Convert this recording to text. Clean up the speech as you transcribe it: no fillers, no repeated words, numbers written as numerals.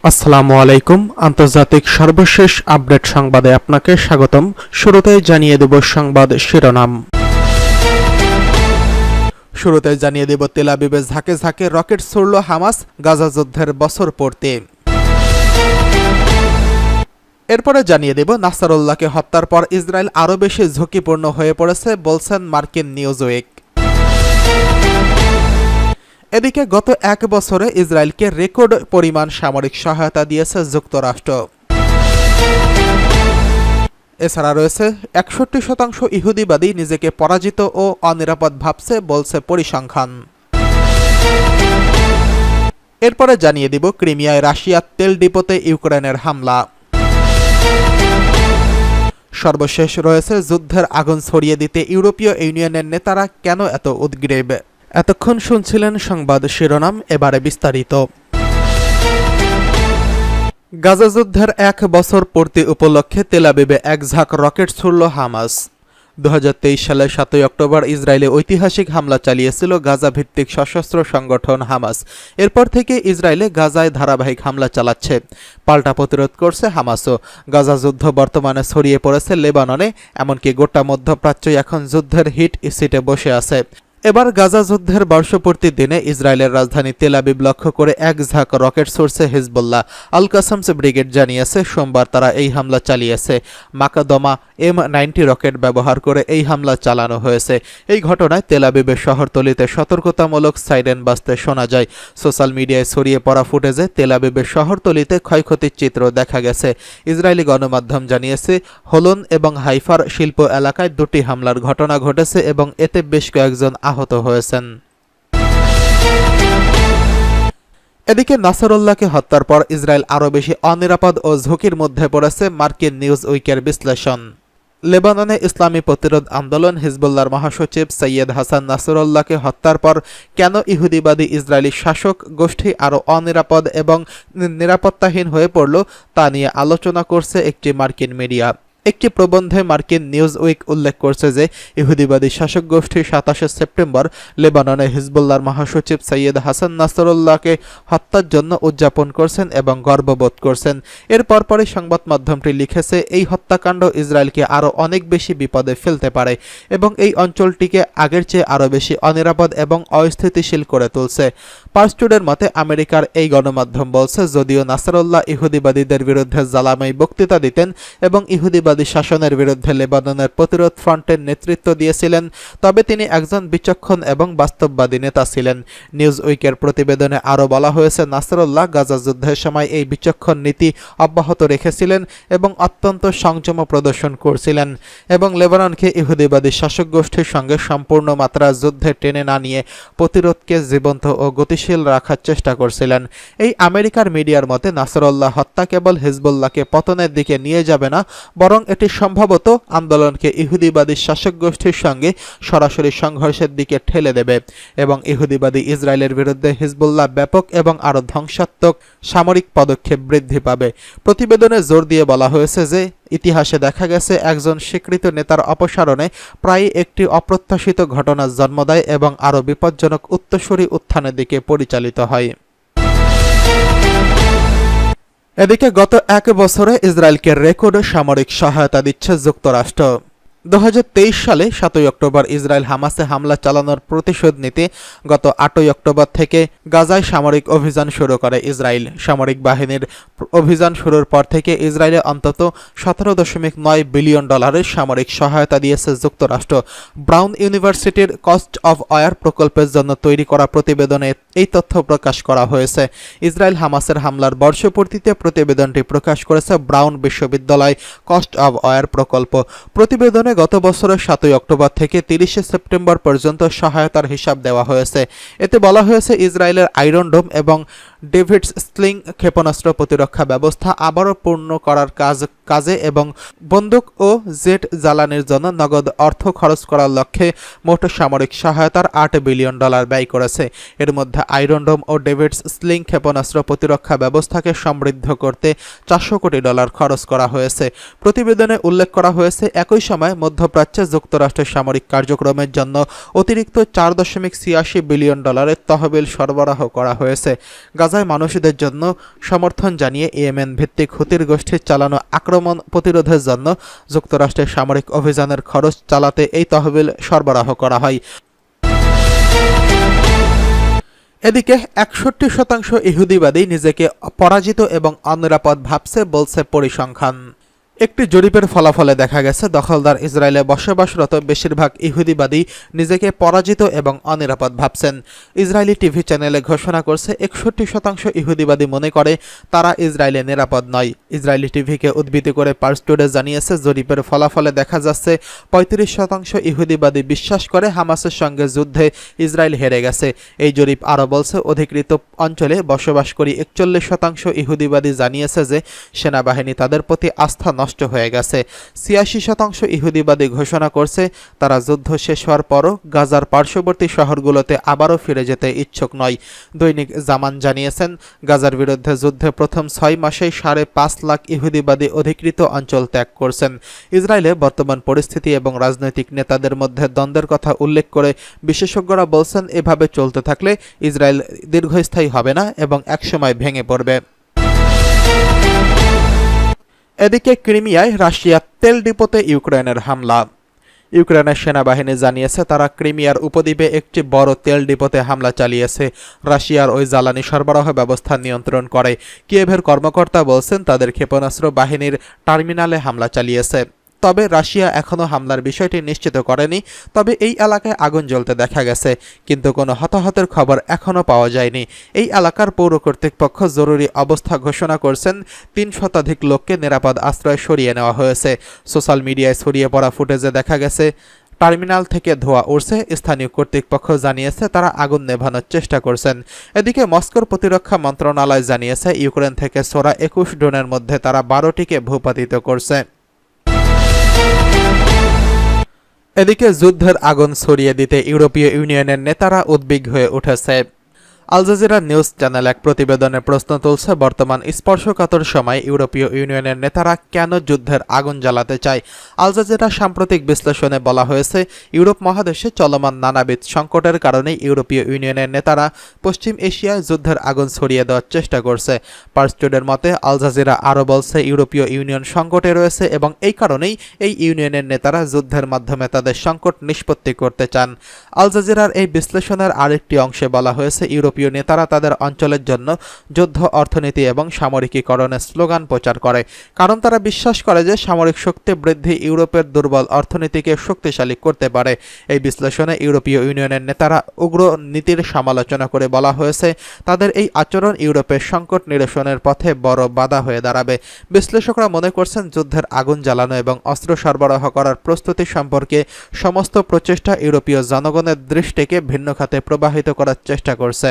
আসসালামু আলাইকুম। আন্তর্জাতিক সর্বশেষ আপডেট সংবাদে আপনাকে স্বাগতম। শুরুতেই জানিয়ে দেব সংবাদ শিরোনাম। শুরুতে জানিয়ে দেব তেল আবিবে ঝাঁকে ঝাঁকে রকেট ছুড়ল হামাস, গাজা যুদ্ধের বছর পূর্তি। এরপরে জানিয়ে দেব নাসারুল্লাহকে হত্যার পর ইসরায়েল আরও বেশি ঝুঁকিপূর্ণ হয়ে পড়েছে বলছেন মার্কিন নিউজউইক। এদিকে গত এক বছরে ইসরায়েলকে রেকর্ড পরিমাণ সামরিক সহায়তা দিয়েছে যুক্তরাষ্ট্র। এছাড়া রয়েছে ৬১% ইহুদিবাদী নিজেকে পরাজিত ও অনিরাপদ ভাবছে বলছে পরিসংখ্যান। এরপরে জানিয়ে দিব ক্রিমিয়ায় রাশিয়ার তেল ডিপোতে ইউক্রেনের হামলা। সর্বশেষ রয়েছে যুদ্ধের আগুন ছড়িয়ে দিতে ইউরোপীয় ইউনিয়নের নেতারা কেন এত উদ্গ্রীব। এতক্ষণ শুনছিলেন সংবাদ শিরোনাম, এবারে বিস্তারিত। গাজা যুদ্ধের এক বছর পূর্তি উপলক্ষে তেল আবিবে এক ঝাঁক রকেট ছুড়ল হামাস। ২০২৩ সালের ৭ অক্টোবর ইসরায়েলে ঐতিহাসিক হামলা চালিয়েছিল গাজা ভিত্তিক সশস্ত্র সংগঠন হামাস। এরপর থেকে ইসরায়েলে গাজায় ধারাবাহিক হামলা চালাচ্ছে, পাল্টা প্রতিরোধ করছে হামাসও। গাজা যুদ্ধ বর্তমানে ছড়িয়ে পড়েছে লেবাননে, এমনকি গোটা মধ্যপ্রাচ্যই এখন যুদ্ধের হিট সিটে বসে আছে। এবার গাজা যুদ্ধের বর্ষপূর্তির দিনে ইসরায়েলের রাজধানী তেল আবিব লক্ষ্য করে এক ঝাঁক রকেট ছুড়ছে হিজবুল্লাহ। আল কাসামস ব্রিগেড জানিয়েছে সোমবার তারা এই হামলা চালিয়েছে। মাকাদমা M90 রকেট ব্যবহার করে এই হামলা চালানো হয়েছে। এই ঘটনায় তেল আবিবের শহরতলিতে সতর্কতামূলক সাইরেন বাজতে শোনা যায়। সোশ্যাল মিডিয়ায় ছড়িয়ে পড়া ফুটেজে তেল আবিবের শহরতলিতে ক্ষয়ক্ষতির চিত্র দেখা গেছে। ইসরায়েলি গণমাধ্যম জানিয়েছে হোলন এবং হাইফার শিল্প এলাকায় দুটি হামলার ঘটনা ঘটেছে এবং এতে বেশ কয়েকজন আহত হয়েছেন। এদিকে নাসারুল্লাহকে হত্যার পর ইসরায়েল আরও বেশি অনিরাপদ ও ঝুঁকির মধ্যে পড়েছে মার্কিন নিউজউইকের বিশ্লেষণ। লেবাননে ইসলামী প্রতিরোধ আন্দোলন হিজবুল্লাহর মহাসচিব সৈয়দ হাসান নাসরুল্লাহকে হত্যার পর কেন ইহুদিবাদী ইসরায়েলি শাসক গোষ্ঠী আরও অনিরাপদ এবং নিরাপত্তাহীন হয়ে পড়ল তা নিয়ে আলোচনা করছে একটি মার্কিন মিডিয়া। একটি প্রবন্ধে মার্কিন নিউজউইক উল্লেখ করছে যে ইহুদিবাদী শাসক গোষ্ঠী ২৭ সেপ্টেম্বর লেবাননে হিজবুল্লাহর মহাসচিব সৈয়দ হাসান নাসরুল্লাহকে হত্যার জন্য উদযাপন করছেন এবং গর্ববোধ করছেন। এর পরপরই সংবাদ মাধ্যমটি লিখেছে এই হত্যাকাণ্ড ইসরায়েলকে আরও অনেক বেশি বিপদে ফেলতে পারে এবং এই অঞ্চলটিকে আগের চেয়ে আরও বেশি অনিরাপদ এবং অস্থিতিশীল করে তুলছে। পার্সটুডের মতে আমেরিকার এই গণমাধ্যম বলছে যদিও নাসরুল্লাহ ইহুদিবাদীদের বিরুদ্ধে জ্বালাময়ী বক্তৃতা দিতেন এবং ইহুদিবাদী শাসনের বিরুদ্ধে লেবাননের প্রতিরোধ ফ্রন্টের নেতৃত্ব দিয়েছিলেন, তবে তিনি একজন বিচক্ষণ এবং বাস্তববাদী নেতা ছিলেন। নিউজউইকের প্রতিবেদনে আরও বলা হয়েছে নাসরুল্লাহ গাজা যুদ্ধের সময় এই বিচক্ষণ নীতি অব্যাহত রেখেছিলেন এবং অত্যন্ত সংযম প্রদর্শন করছিলেন এবং লেবাননকে ইহুদিবাদী শাসক গোষ্ঠীর সঙ্গে সম্পূর্ণ মাত্রা যুদ্ধে টেনে না নিয়ে প্রতিরোধকে জীবন্ত ও গতিশীল রাখার চেষ্টা করছিলেন। এই আমেরিকার মিডিয়ার মতে নাসরুল্লাহ হত্যা কেবল হিজবুল্লাহকে পতনের দিকে নিয়ে যাবে না, বরং এটি সম্ভবত আন্দোলনকে ইহুদিবাদী শাসক গোষ্ঠীর সঙ্গে সরাসরি সংঘর্ষের দিকে ঠেলে দেবে এবং ইহুদিবাদী ইসরায়েলের বিরুদ্ধে হিজবুল্লাহ ব্যাপক এবং আরও ধ্বংসাত্মক সামরিক পদক্ষেপ বৃদ্ধি পাবে। প্রতিবেদনে জোর দিয়ে বলা হয়েছে যে ইতিহাসে দেখা গেছে একজন স্বীকৃত নেতার অপসারণে প্রায়ই একটি অপ্রত্যাশিত ঘটনার জন্ম দেয় এবং আরও বিপজ্জনক উত্তরসূরি উত্থানের দিকে পরিচালিত হয়। এদিকে গত এক বছরে ইসরায়েলকে রেকর্ড সামরিক সহায়তা দিচ্ছে যুক্তরাষ্ট্র। ২০২৩ সালে ৭ অক্টোবর ইসরায়েল হামাসে হামলা চালানোর প্রতিশোধ নিতে গত ৮ অক্টোবর থেকে গাজায় সামরিক অভিযান শুরু করে ইসরায়েল। সামরিক বাহিনীর অভিযান শুরুর পর থেকে ইসরায়েলে অন্তত $17.৯ বিলিয়ন সামরিক সহায়তা দিয়েছে যুক্তরাষ্ট্র। ব্রাউন ইউনিভার্সিটির কস্ট অফ ওয়ার প্রকল্পের জন্য তৈরি করা প্রতিবেদনে এই তথ্য প্রকাশ করা হয়েছে। ইসরায়েল হামাসের হামলার বর্ষপূর্তিতে প্রতিবেদনটি প্রকাশ করেছে ব্রাউন বিশ্ববিদ্যালয় কস্ট অফ ওয়ার প্রকল্প। প্রতিবেদনে গত বছরের ৭ অক্টোবর থেকে ৩০ সেপ্টেম্বর পর্যন্ত সহায়তার হিসাব দেওয়া হয়েছে। এতে বলা হয়েছে ইসরায়েলের আয়রন ডোম এবং ডেভিডস স্লিং ক্ষেপণাস্ত্র প্রতিরক্ষা ব্যবস্থা আবারও পূর্ণ করার কাজে এবং বন্দুক ও জেট জ্বালানির জন্য নগদ অর্থ খরচ করার লক্ষ্যে মোট সামরিক সহায়তার $8 বিলিয়ন ব্যয় করেছে। এর মধ্যে আয়রন ডোম ও ডেভিডস স্লিং ক্ষেপণাস্ত্র প্রতিরক্ষা ব্যবস্থাকে সমৃদ্ধ করতে $400 কোটি খরচ করা হয়েছে। প্রতিবেদনে উল্লেখ করা হয়েছে, একই সময় মধ্যপ্রাচ্যে যুক্তরাষ্ট্রের সামরিক কার্যক্রমের জন্য অতিরিক্ত $4.86 বিলিয়ন তহবিল সরবরাহ করা হয়েছে। গাজায় মানুষদের জন্য সমর্থন জানিয়ে ইয়েমেন ভিত্তিক হুতির গোষ্ঠীর চালানো আক্রমণ প্রতিরোধের জন্য যুক্তরাষ্ট্রের সামরিক অভিযানের খরচ চালাতে এই তহবিল সরবরাহ করা হয়। এদিকে 61% ইহুদিবাদী নিজেকে পরাজিত এবং অনিরাপদ ভাবছে বলছে পরিসংখ্যান। একটি জরিপের ফলাফলে দেখা গেছে, দখলদার ইসরায়েলে বসবাসরত বেশিরভাগ ইহুদিবাদী নিজেকে পরাজিত এবং অনিরাপদ ভাবছেন। ইসরায়েলি টিভি চ্যানেলে ঘোষণা করছে 61% ইহুদিবাদী মনে করে তারা ইসরায়েলে নিরাপদ নয়। ইসরায়েলি টিভিকে উদ্ধৃতি করে পার্স টুডে জানিয়েছে, জরিপের ফলাফলে দেখা যাচ্ছে 35% ইহুদিবাদী বিশ্বাস করে হামাসের সঙ্গে যুদ্ধে ইসরায়েল হেরে গেছে। এই জরিপ আরও বলছে, অধিকৃত অঞ্চলে বসবাসকারী 41% ইহুদিবাদী জানিয়েছে যে সেনাবাহিনী তাদের প্রতি আস্থা নষ্ট হয়ে গেছে। 86% ইহুদিবাদী ঘোষণা করছে তারা যুদ্ধ শেষ হওয়ার পরও গাজার পার্শ্ববর্তী শহরগুলোতে আবারও ফিরে যেতে ইচ্ছুক নয়। দৈনিক জামান জানিয়েছেন, গাজার বিরুদ্ধে যুদ্ধে প্রথম 6 মাসেই 5.5 লাখ ইহুদিবাদী অধিকৃত অঞ্চল ত্যাগ করছেন। ইসরায়েলে বর্তমান পরিস্থিতি এবং রাজনৈতিক নেতাদের মধ্যে দ্বন্দ্বের কথা উল্লেখ করে বিশেষজ্ঞরা বলছেন, এভাবে চলতে থাকলে ইসরায়েল দীর্ঘস্থায়ী হবে না এবং একসময় ভেঙে পড়বে। এদিকে ক্রিমিয়ায় রাশিয়ার তেল ডিপোতে ইউক্রেনের হামলা। ইউক্রেনের সেনাবাহিনী জানিয়েছে তারা ক্রিমিয়ার উপদ্বীপে একটি বড় তেল ডিপোতে হামলা চালিয়েছে। রাশিয়ার ওই জ্বালানি সরবরাহ ব্যবস্থা নিয়ন্ত্রণ করে। কিয়েভের কর্মকর্তা বলছেন তাদের ক্ষেপণাস্ত্র বাহিনীর টার্মিনালে হামলা চালিয়েছে। তবে রাশিয়া এখনও হামলার বিষয়টি নিশ্চিত করেনি। তবে এই এলাকায় আগুন জ্বলতে দেখা গেছে, কিন্তু কোনো হতাহতের খবর এখনও পাওয়া যায়নি। এই এলাকার পৌর কর্তৃপক্ষ জরুরি অবস্থা ঘোষণা করছেন। 3 শতাধিক লোককে নিরাপদ আশ্রয় সরিয়ে নেওয়া হয়েছে। সোশ্যাল মিডিয়ায় ছড়িয়ে পড়া ফুটেজে দেখা গেছে টার্মিনাল থেকে ধোঁয়া উঠছে। স্থানীয় কর্তৃপক্ষ জানিয়েছে তারা আগুন নেভানোর চেষ্টা করছেন। এদিকে মস্কোর প্রতিরক্ষা মন্ত্রণালয় জানিয়েছে ইউক্রেন থেকে ছোড়া 21 ড্রোনের মধ্যে তারা 12টিকে ভূপাতিত করছে। এদিকে যুদ্ধের আগুন ছড়িয়ে দিতে ইউরোপীয় ইউনিয়নের নেতারা উদ্বিগ্ন হয়ে উঠেছে। আল জাজিরা নিউজ চ্যানেল এক প্রতিবেদনে প্রশ্ন তুলছে, বর্তমান স্পর্শকাতর সময় ইউরোপীয় ইউনিয়নের নেতারা কেন যুদ্ধের আগুন জ্বালাতে চায়। আল জাজিরা সাম্প্রতিক বিশ্লেষণে বলা হয়েছে, ইউরোপ মহাদেশে চলমান নানাবিধ সংকটের কারণে ইউরোপীয় ইউনিয়নের নেতারা পশ্চিম এশিয়ায় যুদ্ধের আগুন ছড়িয়ে দেওয়ার চেষ্টা করছে। পার্স টুডের মতে আল জাজিরা আরও বলছে, ইউরোপীয় ইউনিয়ন সংকটে রয়েছে এবং এই কারণেই এই ইউনিয়নের নেতারা যুদ্ধের মাধ্যমে তাদের সংকট নিষ্পত্তি করতে চান। আল জাজিরার এই বিশ্লেষণের আরেকটি অংশে বলা হয়েছে, ইউরোপীয় নেতারা তাদের অঞ্চলের জন্য যুদ্ধ অর্থনীতি এবং সামরিকীকরণের স্লোগান প্রচার করে, কারণ তারা বিশ্বাস করে যে সামরিক শক্তি বৃদ্ধি ইউরোপের দুর্বল অর্থনীতিকে শক্তিশালী করতে পারে। এই বিশ্লেষণে ইউরোপীয় ইউনিয়নের নেতারা উগ্র নীতির সমালোচনা করে বলা হয়েছে, তাদের এই আচরণ ইউরোপের সংকট নিরসনের পথে বড় বাধা হয়ে দাঁড়াবে। বিশ্লেষকরা মনে করছেন, যুদ্ধের আগুন জ্বালানো এবং অস্ত্র সরবরাহ করার প্রস্তুতি সম্পর্কে সমস্ত প্রচেষ্টা ইউরোপীয় জনগণের দৃষ্টিকে ভিন্ন খাতে প্রবাহিত করার চেষ্টা করছে।